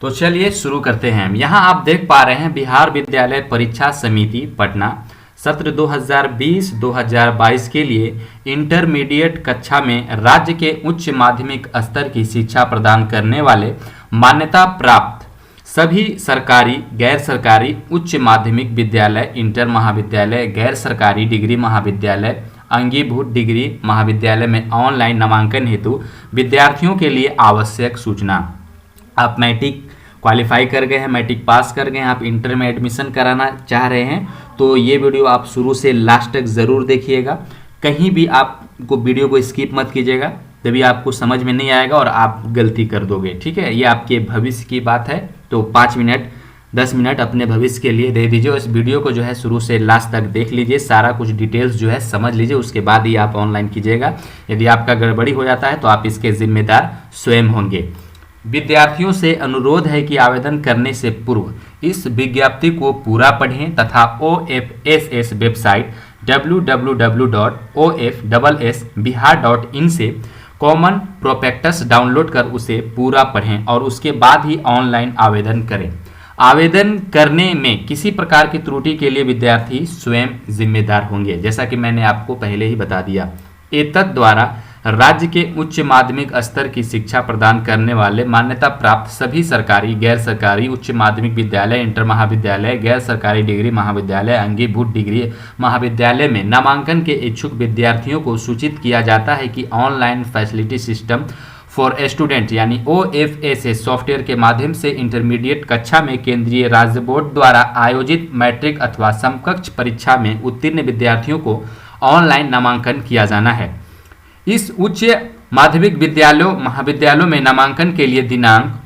तो चलिए शुरू करते हैं। यहाँ आप देख पा रहे हैं बिहार विद्यालय परीक्षा समिति पटना सत्र 2020-2022 के लिए इंटरमीडिएट कक्षा में राज्य के उच्च माध्यमिक स्तर की शिक्षा प्रदान करने वाले मान्यता प्राप्त सभी सरकारी, गैर सरकारी उच्च माध्यमिक विद्यालय, इंटर महाविद्यालय, गैर सरकारी डिग्री महाविद्यालय, अंगीभूत डिग्री महाविद्यालय में ऑनलाइन नामांकन हेतु विद्यार्थियों के लिए आवश्यक सूचना। आप मैट्रिक क्वालिफाई कर गए हैं, मैट्रिक पास कर गए हैं, आप इंटर में एडमिशन कराना चाह रहे हैं तो ये वीडियो आप शुरू से लास्ट तक ज़रूर देखिएगा। कहीं भी आपको वीडियो को स्किप मत कीजिएगा, तभी आपको समझ में नहीं आएगा और आप गलती कर दोगे। ठीक है, ये आपके भविष्य की बात है, तो 5 मिनट 10 मिनट अपने भविष्य के लिए दे दीजिए। इस वीडियो को जो है शुरू से लास्ट तक देख लीजिए, सारा कुछ डिटेल्स जो है समझ लीजिए, उसके बाद ही आप ऑनलाइन कीजिएगा। यदि आपका गड़बड़ी हो जाता है तो आप इसके जिम्मेदार स्वयं होंगे। विद्यार्थियों से अनुरोध है कि आवेदन करने से पूर्व इस विज्ञप्ति को पूरा पढ़ें तथा OFSS वेबसाइट www.ofssbihar.in से कॉमन प्रोस्पेक्टस डाउनलोड कर उसे पूरा पढ़ें और उसके बाद ही ऑनलाइन आवेदन करें। आवेदन करने में किसी प्रकार की त्रुटि के लिए विद्यार्थी स्वयं जिम्मेदार होंगे, जैसा कि मैंने आपको पहले ही बता दिया। एतद द्वारा राज्य के उच्च माध्यमिक स्तर की शिक्षा प्रदान करने वाले मान्यता प्राप्त सभी सरकारी, गैर सरकारी उच्च माध्यमिक विद्यालय, इंटर महाविद्यालय, गैर सरकारी डिग्री महाविद्यालय, अंगीभूत डिग्री महाविद्यालय में नामांकन के इच्छुक विद्यार्थियों को सूचित किया जाता है कि online facility system for student यानी OFSS सॉफ्टवेयर के माध्यम से इंटरमीडिएट कक्षा में केंद्रीय राज्य बोर्ड द्वारा आयोजित मैट्रिक अथवा समकक्ष परीक्षा में उत्तीर्ण विद्यार्थियों को ऑनलाइन नामांकन किया जाना है। इस उच्च माध्यमिक विद्यालयों महाविद्यालयों में नामांकन के लिए दिनांक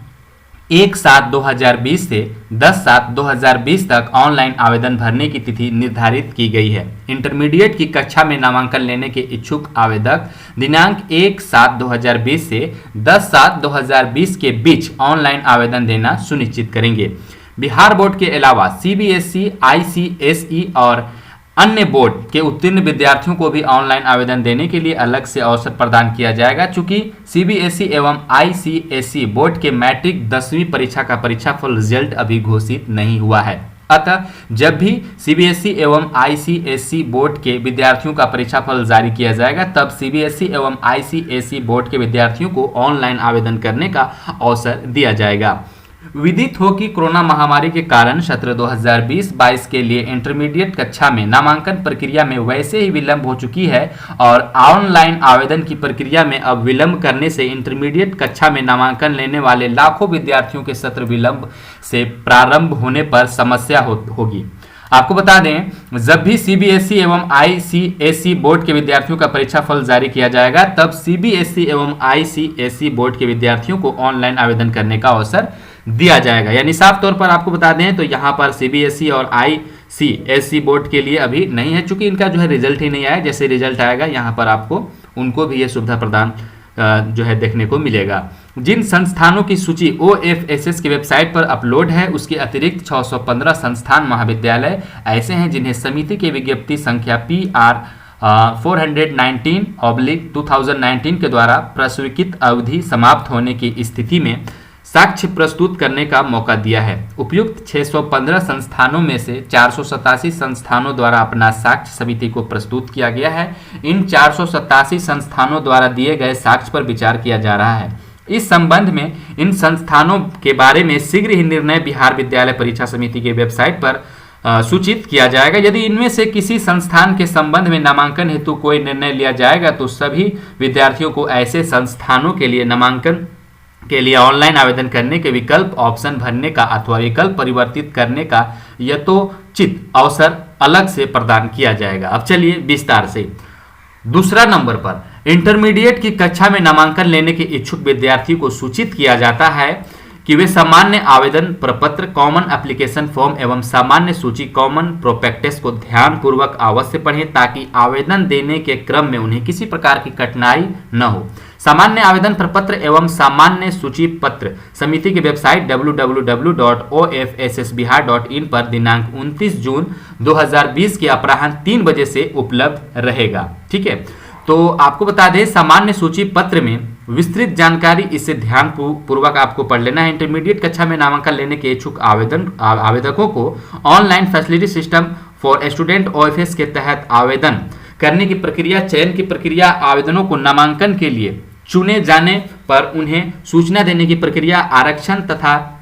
1/7/2020 से 10/7/2020 तक ऑनलाइन आवेदन भरने की तिथि निर्धारित की गई है। इंटरमीडिएट की कक्षा में नामांकन लेने के इच्छुक आवेदक दिनांक 1/7/2020 से 10/7/2020 के बीच ऑनलाइन आवेदन देना सुनिश्चित करेंगे। बिहार बोर्ड के अलावा CBSE, ICSE और अन्य बोर्ड के उत्तीर्ण विद्यार्थियों को भी ऑनलाइन आवेदन देने के लिए अलग से अवसर प्रदान किया जाएगा। चूंकि CBSE एवं ICSE बोर्ड के मैट्रिक 10वीं परीक्षा का परीक्षाफल रिजल्ट अभी घोषित नहीं हुआ है, अतः जब भी CBSE एवं ICSE बोर्ड के विद्यार्थियों का परीक्षाफल जारी किया जाएगा तब CBSE एवं ICSE बोर्ड के विद्यार्थियों को ऑनलाइन आवेदन करने का अवसर दिया जाएगा। विदित हो कि कोरोना महामारी के कारण सत्र 2020-22 के लिए इंटरमीडिएट कक्षा में नामांकन प्रक्रिया में वैसे ही विलंब हो चुकी है और ऑनलाइन आवेदन की प्रक्रिया में अब विलंब करने से इंटरमीडिएट कक्षा में नामांकन लेने वाले लाखों विद्यार्थियों के सत्र विलंब से प्रारंभ होने पर समस्या होगी। आपको बता दें, जब भी CBSE एवं ICSE बोर्ड के विद्यार्थियों का परीक्षा फल जारी किया जाएगा तब CBSE एवं ICSE बोर्ड के विद्यार्थियों को ऑनलाइन आवेदन करने का अवसर दिया जाएगा। यानी साफ तौर पर आपको बता दें तो यहाँ पर CBSE और ICSE बोर्ड के लिए अभी नहीं है, चूंकि इनका जो है रिजल्ट ही नहीं आया। जैसे रिजल्ट आएगा यहाँ पर आपको उनको भी ये सुविधा प्रदान जो है देखने को मिलेगा। जिन संस्थानों की सूची OFSS की वेबसाइट पर अपलोड है उसके अतिरिक्त 615 संस्थान महाविद्यालय ऐसे हैं जिन्हें समिति की विज्ञप्ति संख्या PR 419/2019 के द्वारा प्रस्वीकृत अवधि समाप्त होने की स्थिति में साक्ष्य प्रस्तुत करने का मौका दिया है। उपयुक्त 615 संस्थानों में से 487 संस्थानों द्वारा अपना साक्ष्य समिति को प्रस्तुत किया गया है। इन 487 संस्थानों द्वारा दिए गए साक्ष्य पर विचार किया जा रहा है। इस संबंध में इन संस्थानों के बारे में शीघ्र ही निर्णय बिहार विद्यालय परीक्षा समिति की वेबसाइट पर सूचित किया जाएगा। यदि इनमें से किसी संस्थान के संबंध में नामांकन हेतु कोई निर्णय लिया जाएगा तो सभी विद्यार्थियों को ऐसे संस्थानों के लिए नामांकन के लिए ऑनलाइन आवेदन करने के विकल्प ऑप्शन भरने का अथवा विकल्प परिवर्तित करने का यथोचित अवसर अलग से प्रदान किया जाएगा। अब चलिए विस्तार से। दूसरा नंबर पर इंटरमीडिएट की कक्षा में नामांकन लेने के इच्छुक विद्यार्थी को सूचित किया जाता है कि वे सामान्य आवेदन प्रपत्र, कॉमन एप्लीकेशन फॉर्म एवं सामान्य सूची कॉमन प्रोस्पेक्टस को ध्यानपूर्वक अवश्य पढ़ें ताकि आवेदन देने के क्रम में उन्हें किसी प्रकार की कठिनाई न हो। सामान्य आवेदन प्रपत्र एवं सामान्य सूची पत्र समिति की वेबसाइट www.ofssbihar.in पर दिनांक 29 जून 2020 के अपराह्न 3 बजे से उपलब्ध रहेगा। ठीक है, तो आपको बता दें सामान्य सूची पत्र में विस्तृत जानकारी इससे ध्यान पूर्वक आपको पढ़ लेना है। इंटरमीडिएट कक्षा में नामांकन लेने के इच्छुक आवेदकों को online facility system for student OFS के तहत आवेदन करने की प्रक्रिया, चयन की प्रक्रिया, आवेदनों को नामांकन के लिए चुने जाने पर उन्हें सूचना देने की प्रक्रिया, आरक्षण तथा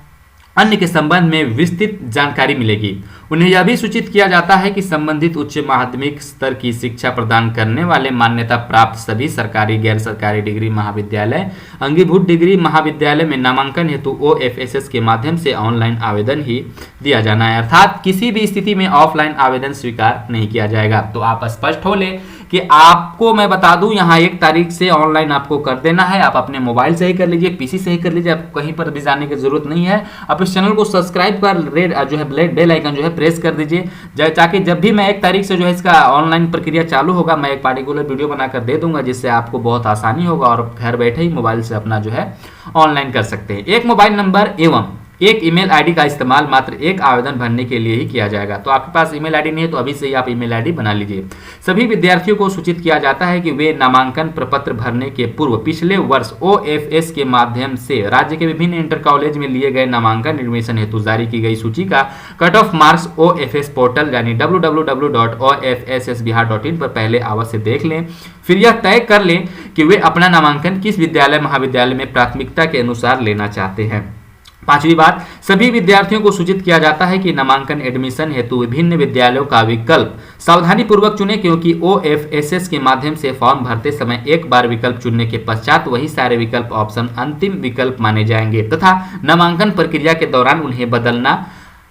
अन्य के संबंध में विस्तृत जानकारी मिलेगी। उन्हें यह भी सूचित किया जाता है कि संबंधित उच्च माध्यमिक स्तर की शिक्षा प्रदान करने वाले मान्यता प्राप्त सभी सरकारी, गैर सरकारी डिग्री महाविद्यालय, अंगीभूत डिग्री महाविद्यालय में नामांकन हेतु OFSS के माध्यम से ऑनलाइन आवेदन ही दिया जाना है, अर्थात किसी भी स्थिति में ऑफलाइन आवेदन स्वीकार नहीं किया जाएगा। तो आप स्पष्ट हो ले कि आपको मैं बता दूं, यहाँ 1 तारीख से ऑनलाइन आपको कर देना है। आप अपने मोबाइल से ही कर लीजिए, PC से ही कर लीजिए, आपको कहीं पर भी जाने की जरूरत नहीं है। आप इस चैनल को सब्सक्राइब कर जो है बेल आइकन जो है प्रेस कर दीजिए, ताकि जब भी मैं 1 तारीख से जो है इसका ऑनलाइन प्रक्रिया चालू होगा, मैं एक पार्टिकुलर वीडियो बनाकर दे दूंगा, जिससे आपको बहुत आसानी होगा और घर बैठे ही मोबाइल से अपना जो है ऑनलाइन कर सकते हैं। एक मोबाइल नंबर एवं एक ईमेल आईडी का इस्तेमाल मात्र एक आवेदन भरने के लिए ही किया जाएगा। तो आपके पास ईमेल आईडी नहीं है तो अभी से ही आप ईमेल आईडी बना लीजिए। सभी विद्यार्थियों को सूचित किया जाता है कि वे नामांकन प्रपत्र भरने के पूर्व पिछले वर्ष OFS के माध्यम से राज्य के विभिन्न इंटर कॉलेज में लिए गए नामांकन एडमिशन हेतु जारी की गई सूची का cut off marks OFS portal यानी www.ofssbihar.in पर पहले अवश्य देख लें। फिर यह तय कर लें कि वे अपना नामांकन किस विद्यालय महाविद्यालय में प्राथमिकता के अनुसार लेना चाहते हैं। 5वीं बात, सभी विद्यार्थियों को सूचित किया जाता है कि नामांकन एडमिशन हेतु विभिन्न विद्यालयों का विकल्प सावधानी पूर्वक चुनें, क्योंकि OFSS के माध्यम से फॉर्म भरते समय एक बार विकल्प चुनने के पश्चात वही सारे विकल्प ऑप्शन अंतिम विकल्प माने जाएंगे तथा नामांकन प्रक्रिया के दौरान उन्हें बदलना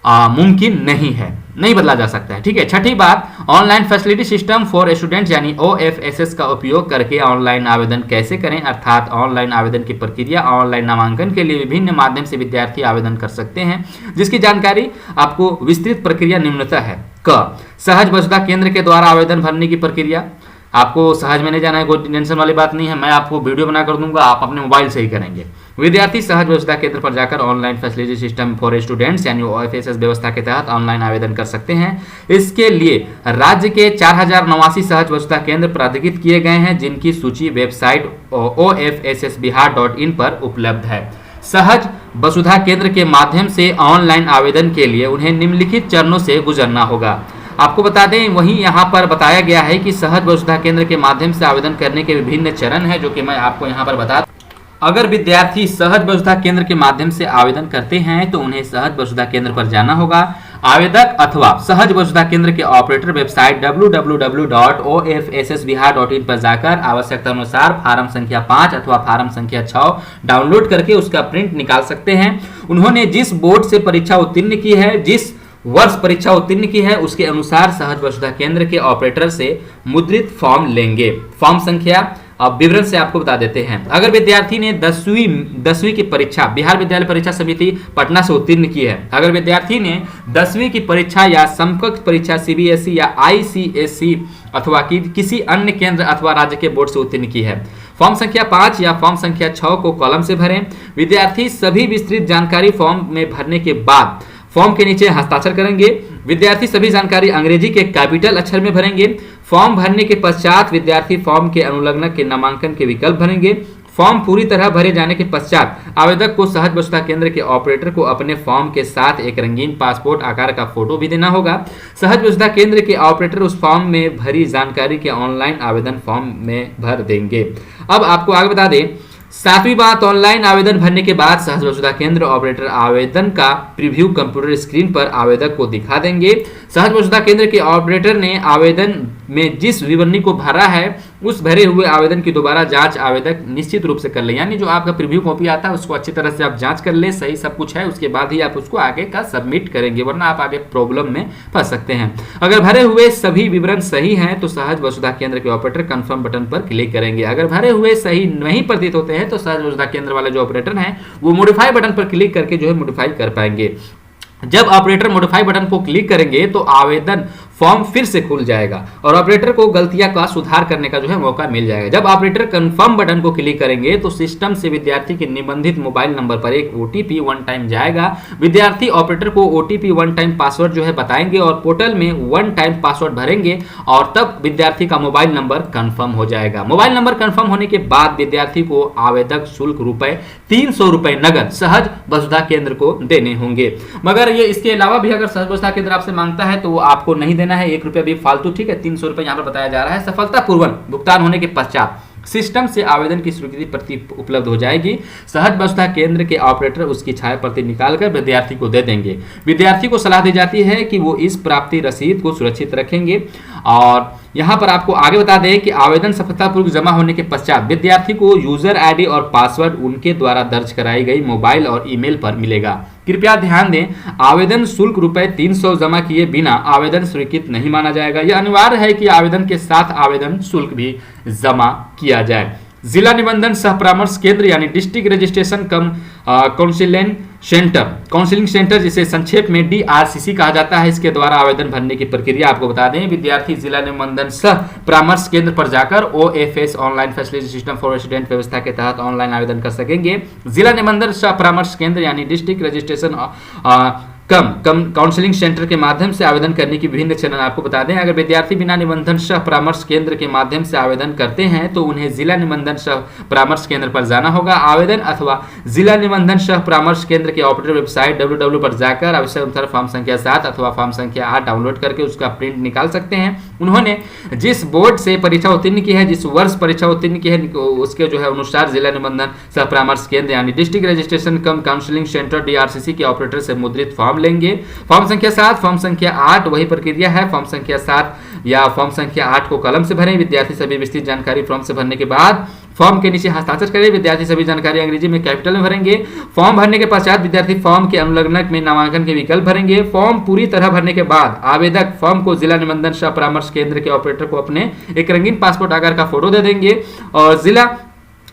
मुमकिन नहीं बदला जा सकता है। ठीक है। 6ठी बात, online facility system for students यानी OFSS का उपयोग करके ऑनलाइन आवेदन कैसे करें, अर्थात ऑनलाइन आवेदन की प्रक्रिया। ऑनलाइन नामांकन के लिए विभिन्न माध्यम से विद्यार्थी आवेदन कर सकते हैं, जिसकी जानकारी आपको विस्तृत प्रक्रिया निम्नतः है। सहज वसुधा केंद्र के द्वारा आवेदन भरने की प्रक्रिया। आपको सहज में नहीं जाना है, कोई टेंशन वाली बात नहीं है, मैं आपको वीडियो बना कर दूंगा, आप अपने मोबाइल से ही करेंगे। विद्यार्थी सहज व्यवस्था केंद्र पर जाकर online facility system for students यानी OFSS व्यवस्था के तहत ऑनलाइन आवेदन कर सकते हैं। इसके लिए राज्य के 4089 सहज व्यवस्था केंद्र प्राधिकृत किए गए हैं, जिनकी सूची वेबसाइट ofssbihar.in पर उपलब्ध है। सहज वसुधा केंद्र के माध्यम से ऑनलाइन आवेदन के लिए उन्हें निम्नलिखित चरणों से गुजरना होगा। आपको बता दें, वहीं यहाँ पर बताया गया है कि सहज वसुधा केंद्र के माध्यम से आवेदन करने के विभिन्न चरण हैं, जो कि मैं आपको यहाँ पर बता। अगर विद्यार्थी सहज वसुधा केंद्र के माध्यम से आवेदन करते हैं तो उन्हें सहज वसुधा केंद्र पर जाना होगा। आवेदक अथवा सहज वसुधा केंद्र के ऑपरेटर वेबसाइट www.ofssbihar.in पर जाकर आवश्यकता अनुसार फार्म संख्या 5 अथवा फार्म संख्या 6 डाउनलोड करके उसका प्रिंट निकाल सकते हैं। उन्होंने जिस बोर्ड से परीक्षा उत्तीर्ण की है, जिस वर्ष परीक्षा उत्तीर्ण की है, उसके अनुसार सहज वसुधा केंद्र के ऑपरेटर से मुद्रित फॉर्म लेंगे। फॉर्म संख्या अब विवरण से आपको बता देते हैं। अगर विद्यार्थी ने 10वीं की परीक्षा बिहार विद्यालय परीक्षा समिति पटना से उत्तीर्ण की है, अगर विद्यार्थी ने 10वीं की परीक्षा या समकक्ष परीक्षा CBSE या ICSE अथवा किसी अन्य केंद्र अथवा राज्य के बोर्ड से उत्तीर्ण की है, फॉर्म संख्या 5 या फॉर्म संख्या 6 को कॉलम से भरें। विद्यार्थी सभी विस्तृत जानकारी फॉर्म में भरने के बाद फॉर्म के नीचे हस्ताक्षर करेंगे। विद्यार्थी सभी जानकारी अंग्रेजी के कैपिटल अक्षर में भरेंगे। फॉर्म भरने के पश्चात विद्यार्थी फॉर्म के अनुलग्नक के नामांकन के विकल्प भरेंगे। फॉर्म पूरी तरह भरे जाने के पश्चात आवेदक को सहज वसुधा केंद्र के ऑपरेटर को अपने फॉर्म के साथ एक रंगीन पासपोर्ट आकार का फोटो भी देना होगा। सहज वसुधा केंद्र के ऑपरेटर उस फॉर्म में भरी जानकारी के ऑनलाइन आवेदन फॉर्म में भर देंगे। अब आपको आगे बता दें, 7वीं बात, ऑनलाइन आवेदन भरने के बाद सहज वसुधा केंद्र ऑपरेटर आवेदन का प्रीव्यू कंप्यूटर स्क्रीन पर आवेदक को दिखा देंगे। सहज वसुधा केंद्र के ऑपरेटर ने आवेदन में जिस विवरणी को भरा है उस भरे हुए आवेदन की दोबारा जांच आवेदक निश्चित रूप से कर ले, यानी जो आपका प्रीव्यू कॉपी आता है उसको अच्छी तरह से आप जांच कर ले, सही सब कुछ है, उसके बाद ही आप उसको आगे का सबमिट करेंगे, वरना आप आगे प्रॉब्लम में फंस सकते हैं। अगर भरे हुए सभी विवरण सही हैं तो सहज वसुधा केंद्र के ऑपरेटर कंफर्म बटन पर क्लिक करेंगे। अगर भरे हुए सही नहीं प्रतीत होते हैं तो सहज वसुधा केंद्र वाले जो ऑपरेटर हैं वो मॉडिफाई बटन पर क्लिक करके जो है मॉडिफाई कर पाएंगे। जब ऑपरेटर मॉडिफाई बटन को क्लिक करेंगे तो आवेदन फॉर्म फिर से खुल जाएगा और ऑपरेटर को गलतियां का सुधार करने का जो है मौका मिल जाएगा। जब ऑपरेटर कंफर्म बटन को क्लिक करेंगे तो सिस्टम से विद्यार्थी के निबंधित मोबाइल नंबर पर एक ओटीपी वन टाइम जाएगा। विद्यार्थी ऑपरेटर को ओटीपी वन टाइम पासवर्ड जो है बताएंगे और पोर्टल में वन टाइम पासवर्ड भरेंगे और तब विद्यार्थी का मोबाइल नंबर कंफर्म हो जाएगा। मोबाइल नंबर कंफर्म होने के बाद विद्यार्थी को आवेदक शुल्क ₹300 नगद सहज वसुधा केंद्र को देने होंगे। मगर ये इसके अलावा भी अगर सहज वसुधा केंद्र आपसे मांगता है तो वो आपको नहीं देना है, ₹1 भी फालतू, ठीक है। ₹300 यहाँ पर बताया जा रहा है। सफलतापूर्वक भुगतान होने के पश्चात सिस्टम से आवेदन की स्वीकृति प्रति उपलब्ध हो जाएगी। सहज वसुधा केंद्र के ऑपरेटर उसकी छाया प्रति निकालकर विद्यार्थी को दे देंगे। विद्यार्थी को सलाह दी जाती है कि वो इस प्राप्ति रसीद को सुरक्षित रखेंगे। और यहाँ पर आपको आगे बता दें कि आवेदन सफलतापूर्वक जमा होने के पश्चात विद्यार्थी को यूजर आईडी और पासवर्ड उनके द्वारा दर्ज कराई गई मोबाइल और ईमेल पर मिलेगा। कृपया ध्यान दें, आवेदन शुल्क ₹300 जमा किए बिना आवेदन स्वीकृत नहीं माना जाएगा। यह अनिवार्य है कि आवेदन के साथ आवेदन शुल्क भी जमा किया जाए। जिला निबंधन सह परामर्श केंद्र यानी डिस्ट्रिक्ट रजिस्ट्रेशन कम काउंसलिंग सेंटर जिसे संक्षेप में डीआरसीसी कहा जाता है, इसके द्वारा आवेदन भरने की प्रक्रिया आपको बता दें। विद्यार्थी जिला निबंधन सह परामर्श केंद्र पर जाकर OFS online facility system for student व्यवस्था के तहत ऑनलाइन आवेदन कर सकेंगे। जिला निबंधन सह परामर्श केंद्र यानी डिस्ट्रिक्ट रजिस्ट्रेशन कम काउंसलिंग सेंटर के माध्यम से आवेदन करने की विभिन्न चरण आपको बता दें। अगर विद्यार्थी बिना निबंधन सह परामर्श केंद्र के माध्यम से आवेदन करते हैं तो उन्हें जिला निबंधन सह परामर्श केंद्र पर जाना होगा। आवेदन अथवा जिला निबंधन सह परामर्श केंद्र के ऑपरेटर वेबसाइट www पर जाकर आवश्यक अनुसार फॉर्म संख्या 7 अथवा फॉर्म संख्या 8 डाउनलोड करके उसका प्रिंट निकाल सकते हैं। उन्होंने जिस बोर्ड से परीक्षा उत्तीर्ण की है, जिस वर्ष परीक्षा उत्तीर्ण की है, उसके जो है अनुसार जिला निबंधन सह परामर्श केंद्र यानी डिस्ट्रिक्ट रजिस्ट्रेशन कम काउंसलिंग सेंटर डीआरसीसी के ऑपरेटर से मुद्रित फॉर्म लेंगे। फॉर्म संख्या 7, फॉर्म संख्या 8 वही प्रक्रिया है। फॉर्म संख्या 7 या फॉर्म संख्या 8 को कलम से भरें। विद्यार्थी सभी विस्तृत जानकारी फॉर्म से भरने के बाद फॉर्म के नीचे हस्ताक्षर करें। विद्यार्थी सभी जानकारी अंग्रेजी में कैपिटल में भरेंगे। फॉर्म भरने के पश्चात विद्यार्थी फॉर्म के अनुलग्नक में नामांकन के विकल्प भरेंगे। फॉर्म पूरी तरह भरने के बाद आवेदक फॉर्म को जिला निबंधन सह परामर्श केंद्र के ऑपरेटर को अपने एक रंगीन पासपोर्ट आकार का फोटो दे देंगे और जिला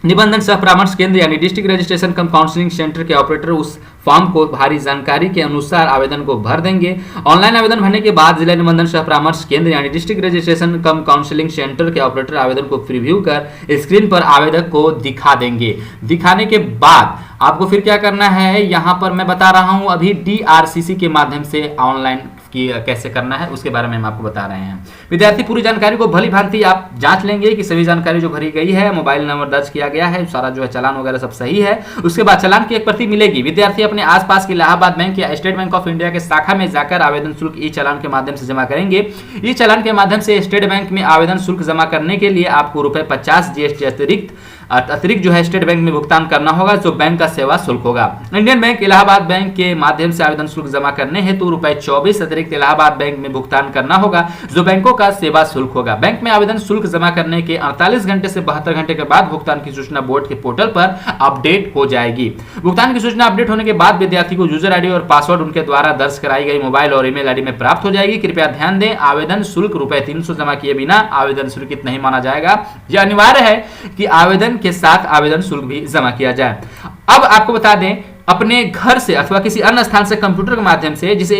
निबंधन सह परामर्श केंद्र यानी डिस्ट्रिक्ट रजिस्ट्रेशन कम काउंसलिंग सेंटर के ऑपरेटर उस फॉर्म को भारी जानकारी के अनुसार आवेदन को भर देंगे। ऑनलाइन आवेदन भरने के बाद जिला निबंधन सह परामर्श केंद्र यानी डिस्ट्रिक्ट रजिस्ट्रेशन कम काउंसलिंग सेंटर के ऑपरेटर आवेदन को प्रीव्यू कर स्क्रीन पर आवेदक को दिखा देंगे। दिखाने के बाद आपको फिर क्या करना है, यहाँ पर मैं बता रहा हूँ अभी डीआरसीसी के माध्यम से ऑनलाइन कि कैसे करना है उसके बारे में हम आपको बता रहे हैं। विद्यार्थी पूरी जानकारी को भली भांति आप जांच लेंगे कि सभी जानकारी जो भरी गई है, मोबाइल नंबर दर्ज किया गया है, सारा जो है चालान वगैरह सब सही है। उसके बाद चालान की एक प्रति मिलेगी। विद्यार्थी अपने आसपास के इलाहाबाद बैंक या स्टेट बैंक ऑफ इंडिया के शाखा में जाकर आवेदन शुल्क ई चालान के माध्यम से जमा करेंगे। ई चालान के माध्यम से स्टेट बैंक में आवेदन शुल्क जमा करने के लिए आपको ₹50 जीएसटी अतिरिक्त जो है स्टेट बैंक में भुगतान करना होगा, जो बैंक का सेवा शुल्क होगा। इंडियन बैंक इलाहाबाद बैंक के माध्यम से आवेदन शुल्क जमा करने हेतु ₹24 अतिरिक्त इलाहाबाद बैंक में भुगतान करना होगा, जो बैंकों का सेवा शुल्क होगा। बैंक में आवेदन शुल्क जमा करने के 48 घंटे से 72 घंटे के बाद भुगतान की सूचना बोर्ड के पोर्टल पर अपडेट हो जाएगी। भुगतान की सूचना अपडेट होने के बाद विद्यार्थी को यूजर आईडी और पासवर्ड उनके द्वारा दर्ज कराई गई मोबाइल और ईमेल आईडी में प्राप्त हो जाएगी। कृपया ध्यान दें, आवेदन शुल्क ₹300 जमा किए बिना आवेदन स्वीकृत नहीं माना जाएगा। यह अनिवार्य है कि आवेदन के साथ आवेदन शुल्क भी जमा किया जाए। अब आपको बता दें, अपने घर से अथवा किसी अन्य स्थान से कंप्यूटर के माध्यम से, जिसे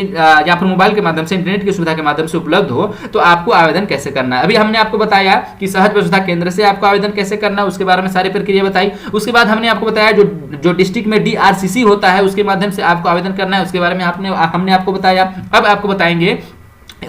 या फिर मोबाइल के माध्यम से, इंटरनेट की सुविधा के माध्यम से उपलब्ध हो, तो आपको आवेदन कैसे करना है। अभी हमने आपको बताया कि सहज वसुधा केंद्र से आपको आवेदन कैसे करना है, उसके बारे में सारी प्रक्रिया बताई। उसके बाद हमने आपको बताया जो डिस्ट्रिक्ट में डीआरसीसी होता है उसके माध्यम से आपको आवेदन करना है, उसके बारे में हमने आपको बताया। अब आपको बताएंगे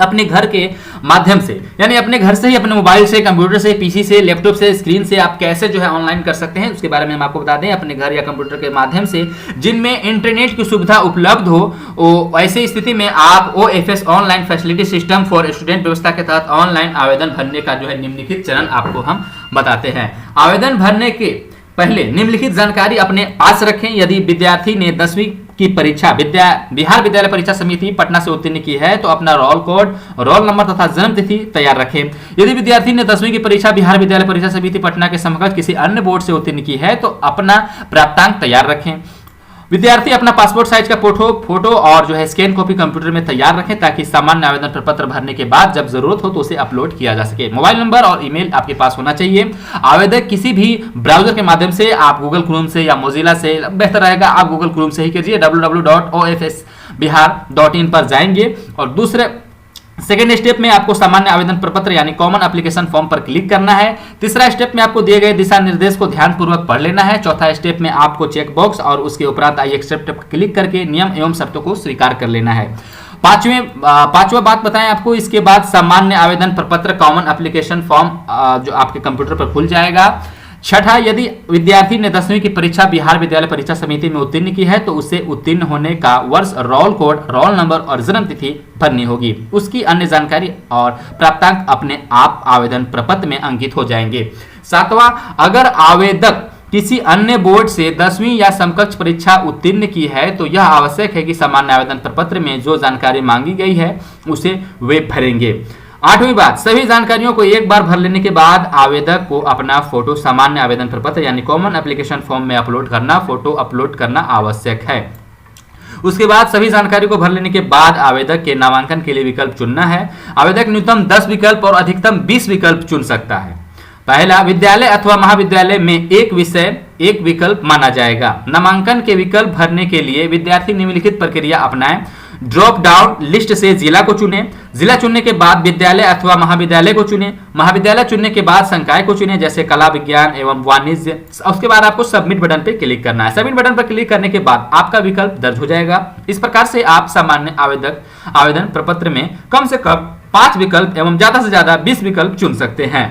अपने घर के माध्यम से, यानी अपने घर से ही, अपने मोबाइल से, कंप्यूटर से, पीसी से, लैपटॉप से, स्क्रीन से आप कैसे जो है ऑनलाइन कर सकते हैं, उसके बारे में हम आपको बता दें। अपने घर या कंप्यूटर के माध्यम से जिनमें इंटरनेट की सुविधा उपलब्ध हो, ऐसी स्थिति में आप OFS online facility system for student व्यवस्था के तहत ऑनलाइन आवेदन भरने का जो है निम्नलिखित चरण आपको हम बताते हैं। आवेदन भरने के पहले निम्नलिखित जानकारी अपने पास रखें। यदि विद्यार्थी ने 10वीं की परीक्षा बिहार विद्यालय परीक्षा समिति पटना से उत्तीर्ण की है तो अपना रोल कोड, रोल नंबर तथा जन्म तिथि तैयार रखें। यदि विद्यार्थी ने 10वीं की परीक्षा बिहार विद्यालय परीक्षा समिति पटना के समकक्ष किसी अन्य बोर्ड से उत्तीर्ण की है तो अपना प्राप्तांक तैयार रखें। विद्यार्थी अपना पासपोर्ट साइज का फोटो और जो है स्कैन कॉपी कंप्यूटर में तैयार रखें ताकि सामान्य आवेदन पत्र भरने के बाद जब जरूरत हो तो उसे अपलोड किया जा सके। मोबाइल नंबर और ईमेल आपके पास होना चाहिए। आवेदक किसी भी ब्राउजर के माध्यम से, आप गूगल क्रोम से या मोजिला से, बेहतर रहेगा आप गूगल क्रोम से ही कीजिए, www.ofsbihar.in पर जाएंगे और दूसरे सेकेंड स्टेप में आपको सामान्य आवेदन प्रपत्र यानी कॉमन एप्लीकेशन फॉर्म पर क्लिक करना है। तीसरा स्टेप में आपको दिए गए दिशा निर्देश को ध्यानपूर्वक पढ़ लेना है। चौथा स्टेप में आपको चेक बॉक्स और उसके उपरांत आई एक्सेप्ट पर क्लिक करके नियम एवं शर्तों को स्वीकार कर लेना है। पांचवा बात बताएं आपको, इसके बाद सामान्य आवेदन प्रपत्र कॉमन एप्लीकेशन फॉर्म जो आपके कंप्यूटर पर खुल जाएगा। छठा, यदि विद्यार्थी ने 10वीं की परीक्षा बिहार विद्यालय परीक्षा समिति में उत्तीर्ण की है तो उसे उत्तीर्ण होने का वर्ष, रोल कोड, रोल नंबर और जन्म तिथि भरनी होगी। उसकी अन्य जानकारी और प्राप्तांक अपने आप आवेदन प्रपत्र में अंकित हो जाएंगे। सातवां, अगर आवेदक किसी अन्य बोर्ड से 10वीं या समकक्ष परीक्षा उत्तीर्ण की है तो यह आवश्यक है कि सामान्य आवेदन प्रपत्र में जो जानकारी मांगी गई है उसे वे भरेंगे। आठवीं बात, सभी जानकारियों को एक बार भर लेने के बाद आवेदक को अपना फोटो सामान्य आवेदन प्रपत्र यानी कॉमन एप्लीकेशन फॉर्म में अपलोड करना, फोटो अपलोड करना आवश्यक है। उसके बाद सभी जानकारी को भर लेने के बाद आवेदक के नामांकन के लिए विकल्प चुनना है। आवेदक न्यूनतम 10 विकल्प और अधिकतम 20 विकल्प चुन सकता है। पहला, विद्यालय अथवा महाविद्यालय में एक विषय एक विकल्प माना जाएगा। नामांकन के विकल्प भरने के लिए विद्यार्थी निम्नलिखित प्रक्रिया अपनाएं। ड्रॉप डाउन लिस्ट से जिला को चुनें। जिला चुनने के बाद विद्यालय अथवा महाविद्यालय को चुनें। महाविद्यालय चुनने के बाद संकाय को चुनें, जैसे कला, विज्ञान एवं वाणिज्य। उसके बाद आपको सबमिट बटन पर क्लिक करना है। सबमिट बटन पर क्लिक करने के बाद आपका विकल्प दर्ज हो जाएगा। इस प्रकार से आप सामान्य आवेदन प्रपत्र में कम से कम 5 विकल्प एवं ज्यादा से ज्यादा 20 विकल्प चुन सकते हैं।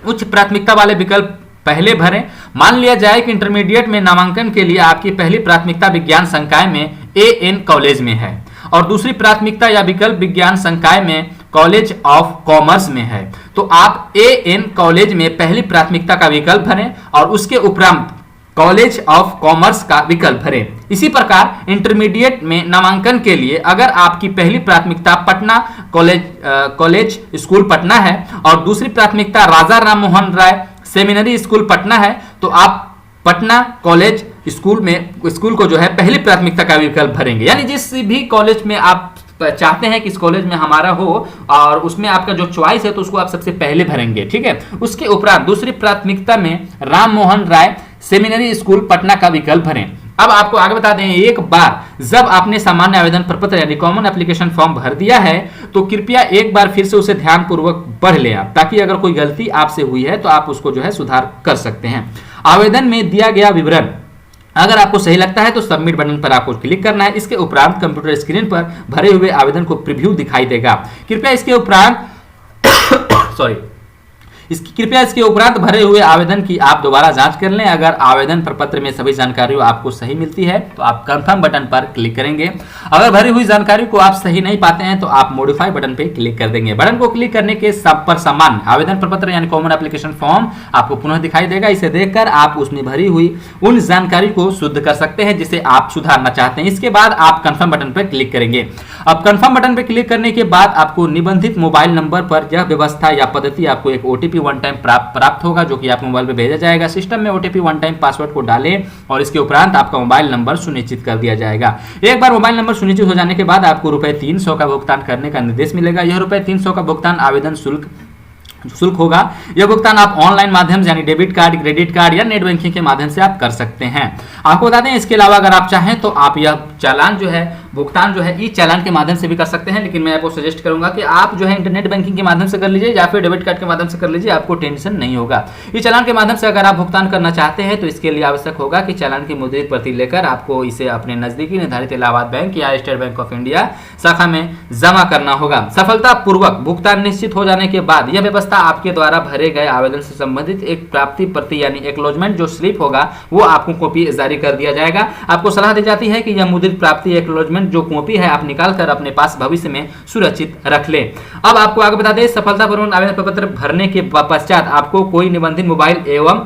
उच्च प्राथमिकता वाले विकल्प पहले भरें। मान लिया जाए कि इंटरमीडिएट में नामांकन के लिए आपकी पहली प्राथमिकता विज्ञान संकाय में एएन कॉलेज में है और दूसरी प्राथमिकता या विकल्प विज्ञान संकाय में कॉलेज ऑफ कॉमर्स में है, तो आप एएन कॉलेज में पहली प्राथमिकता का विकल्प भरें और उसके उपरांत कॉलेज ऑफ कॉमर्स का विकल्प भरें। इसी प्रकार इंटरमीडिएट में नामांकन के लिए अगर आपकी पहली प्राथमिकता पटना कॉलेज स्कूल पटना है और दूसरी प्राथमिकता राजा राम मोहन राय सेमिनरी स्कूल पटना है, तो आप पटना कॉलेज स्कूल को जो है पहली प्राथमिकता का विकल्प भरेंगे। यानी जिस भी कॉलेज में आप चाहते हैं कि इस कॉलेज में हमारा हो और उसमें आपका जो चॉइस है तो उसको आप सबसे पहले भरेंगे, ठीक है। उसके उपरांत दूसरी प्राथमिकता में राम मोहन राय सेमिनरी स्कूल पटना का विकल्प भरें। अब आपको आगे बता दें, एक बार जब आपने सामान्य आवेदन प्रपत्र यानी कॉमन एप्लीकेशन फॉर्म भर दिया है तो कृपया एक बार फिर से उसे ध्यानपूर्वक पढ़ लें आप, ताकि अगर कोई गलती आपसे हुई है तो आप उसको जो है सुधार कर सकते हैं। आवेदन में दिया गया विवरण अगर आपको सही लगता है तो सबमिट बटन पर आपको क्लिक करना है। इसके उपरांत कंप्यूटर स्क्रीन पर भरे हुए आवेदन को प्रीव्यू दिखाई देगा। कृपया इसके उपरांत भरे हुए आवेदन की आप दोबारा जांच कर लें। अगर आवेदन प्रपत्र में सभी जानकारी आपको सही मिलती है तो आप कंफर्म बटन पर क्लिक करेंगे। अगर भरी हुई जानकारी को आप सही नहीं पाते हैं तो आप मॉडिफाई बटन पर क्लिक कर देंगे। बटन को क्लिक करने के सब पर समान आवेदन प्रपत्र यानी कॉमन एप्लीकेशन फॉर्म आपको पुनः दिखाई देगा। इसे देखकर आप उसमें भरी हुई उन जानकारी को शुद्ध कर सकते हैं जिसे आप सुधारना चाहते हैं। इसके बाद आप कंफर्म बटन पर क्लिक करेंगे। अब कंफर्म बटन पर क्लिक करने के बाद आपको निबंधित मोबाइल नंबर पर यह व्यवस्था या पद्धति आपको एक ओटीपी वन टाइम प्राप्त होगा, जो कि आपके मोबाइल पे भेजा जाएगा। सिस्टम में ओटीपी वन टाइम पासवर्ड को डालें और इसके उपरांत आपका मोबाइल नंबर सुनिश्चित कर दिया जाएगा। एक बार मोबाइल नंबर सुनिश्चित हो जाने के बाद आपको ₹300 का भुगतान करने का निर्देश मिलेगा। यह ₹300 का भुगतान आवेदन शुल्क होगा। यह भुगतान आप ऑनलाइन माध्यम से यानी डेबिट कार्ड, क्रेडिट कार्ड या नेट बैंकिंग के माध्यम से आप कर सकते हैं। आपको बता दें, इसके अलावा अगर आप चाहें तो आप यह चालान जो है भुगतान जो है ई चालान के माध्यम से भी कर सकते हैं, लेकिन मैं आपको सजेस्ट करूंगा कि आप जो है इंटरनेट बैंकिंग के माध्यम से कर लीजिए या फिर डेबिट कार्ड के माध्यम से कर लीजिए, आपको टेंशन नहीं होगा। ई चालान के माध्यम से अगर आप भुगतान करना चाहते हैं तो इसके लिए आवश्यक होगा कि चालान की मुद्रित प्रति लेकर आपको इसे अपने नजदीकी निर्धारित इलाहाबाद बैंक या स्टेट बैंक ऑफ इंडिया शाखा में जमा करना होगा। सफलतापूर्वक भुगतान निश्चित हो जाने के बाद यह व्यवस्था आपके द्वारा भरे गए आवेदन से संबंधित एक प्राप्ति प्रति यानी एक्नॉलेजमेंट जो स्लिप होगा वो आपको कॉपी जारी कर दिया जाएगा। आपको सलाह दी जाती है कि यह मुद्रित प्राप्ति एक्नॉलेजमेंट जो कॉपी है आप निकाल कर अपने पास भविष्य में सुरक्षित रख लें। अब आपको आगे बता दें, सफलतापूर्वक आवेदन प्रपत्र भरने के पश्चात आपको कोई निबंधित मोबाइल एवं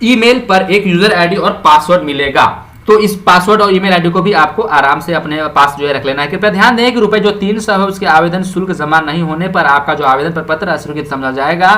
ईमेल पर एक यूजर आईडी और पासवर्ड मिलेगा। तो इस पासवर्ड और ईमेल आईडी को भी आपको आराम से अपने पास जो है रख लेना है। कृपया ध्यान दें कि रुपए जो 300 है उसके आवेदन शुल्क जमा नहीं होने पर आपका जो आवेदन प्रपत्र अस्वीकृत समझा जाएगा।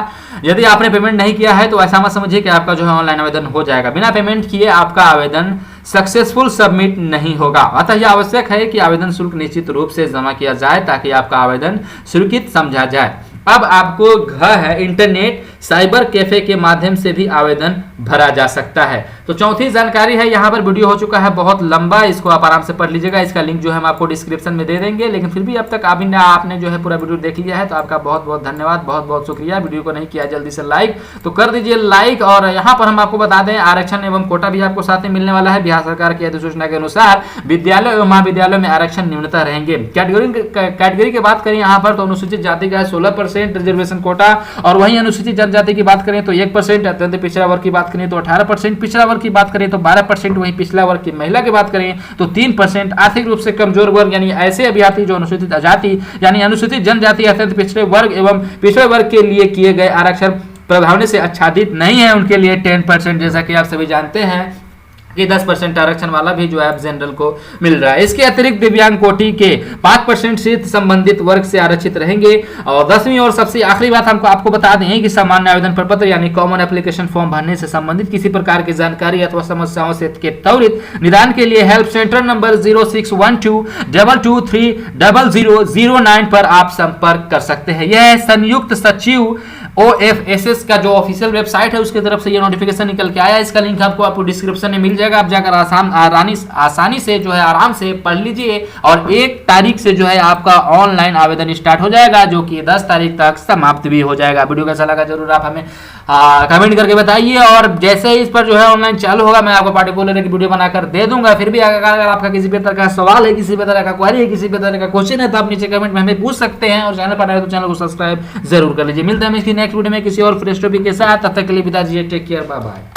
यदि आपने पेमेंट नहीं किया है तो ऐसा मत समझिए कि आपका जो है ऑनलाइन आवेदन हो जाएगा। बिना पेमेंट किए आपका आवेदन सक्सेसफुल सबमिट नहीं होगा। अतः यह आवश्यक है कि आवेदन शुल्क निश्चित रूप से जमा किया जाए ताकि आपका आवेदन स्वीकृत समझा जाए। अब आपको है इंटरनेट साइबर कैफे के माध्यम से भी आवेदन भरा जा सकता है। तो चौथी जानकारी है, यहाँ पर वीडियो हो चुका है बहुत लंबा, इसको आप आराम से पढ़ लीजिएगा। इसका लिंक जो है हम आपको डिस्क्रिप्शन में दे देंगे, लेकिन फिर भी अब तक आपने जो है पूरा वीडियो देख लिया है तो आपका बहुत बहुत धन्यवाद, बहुत बहुत शुक्रिया। वीडियो को नहीं किया जल्दी से लाइक तो कर दीजिए लाइक। और यहाँ पर हम आपको बता दें, आरक्षण एवं कोटा भी आपको साथ में मिलने वाला है। बिहार सरकार की अधिसूचना के अनुसार विद्यालय एवं महाविद्यालयों में आरक्षण न्यूनतः रहेंगे। कैटेगरी की बात करें यहाँ पर तो अनुसूचित जाति का 16% रिजर्वेशन कोटा, और वहीं अनुसूचित जनजाति की बात करें तो 1%, अत्यंत पिछड़ा वर्ग की बात करें तो 18%, पिछड़ा वर्ग की बात करें तो 12%, वहीं पिछड़ा वर्ग की महिला की बात करें तो 3%, आर्थिक रूप से कमजोर वर्ग यानी ऐसे अभ्यर्थी जो अनुसूचित जाति यानी अनुसूचित जनजाति, अत्यंत पिछड़े वर्ग एवं पिछड़े वर्ग के लिए किए गए आरक्षण प्रावधानों से आच्छादित नहीं है, उनके लिए 10%, जैसा कि आप सभी जानते हैं कि 10% आरक्षण वाला भी जो है जनरल को मिल रहा है। इसके अतिरिक्त दिव्यांग कोटि के 5% सीट संबंधित वर्ग से आरक्षित रहेंगे। और 10वीं और सबसे आखिरी बात हमको आपको बता दें कि सामान्य आवेदन प्रपत्र यानी कॉमन एप्लीकेशन फॉर्म भरने से संबंधित किसी प्रकार की जानकारी अथवा समस्याओं से के त्वरित निदान के लिए हेल्प सेंटर नंबर 061222300009 पर आप संपर्क कर सकते हैं। यह संयुक्त सचिव OFSS का जो ऑफिशियल वेबसाइट है उसकी तरफ से ये नोटिफिकेशन निकल के आया। इसका लिंक आपको डिस्क्रिप्शन में मिल जाएगा, आप जाकर आसानी से जो है आराम से पढ़ लीजिए। और 1 तारीख से जो है आपका ऑनलाइन आवेदन स्टार्ट हो जाएगा, जो कि 10 तारीख तक समाप्त भी हो जाएगा। वीडियो कैसा लगा जरूर आप हमें कमेंट करके बताइए, और जैसे ही इस पर जो है ऑनलाइन चालू होगा मैं आपको पार्टिकुलर एक वीडियो बनाकर दे दूंगा। फिर भी अगर आपका किसी भी तरह का सवाल है, किसी भी तरह का क्वेरी है, किसी भी तरह का क्वेश्चन है तो आप नीचे कमेंट में हमें पूछ सकते हैं। और चैनल पर आए तो चैनल को सब्सक्राइब जरूर कर लीजिए। मिलते हैं इसकी नेक्स्ट वीडियो में किसी और फ्रेश टॉपिक के साथ, तब तक के लिए विदा दीजिए। Take care, bye bye.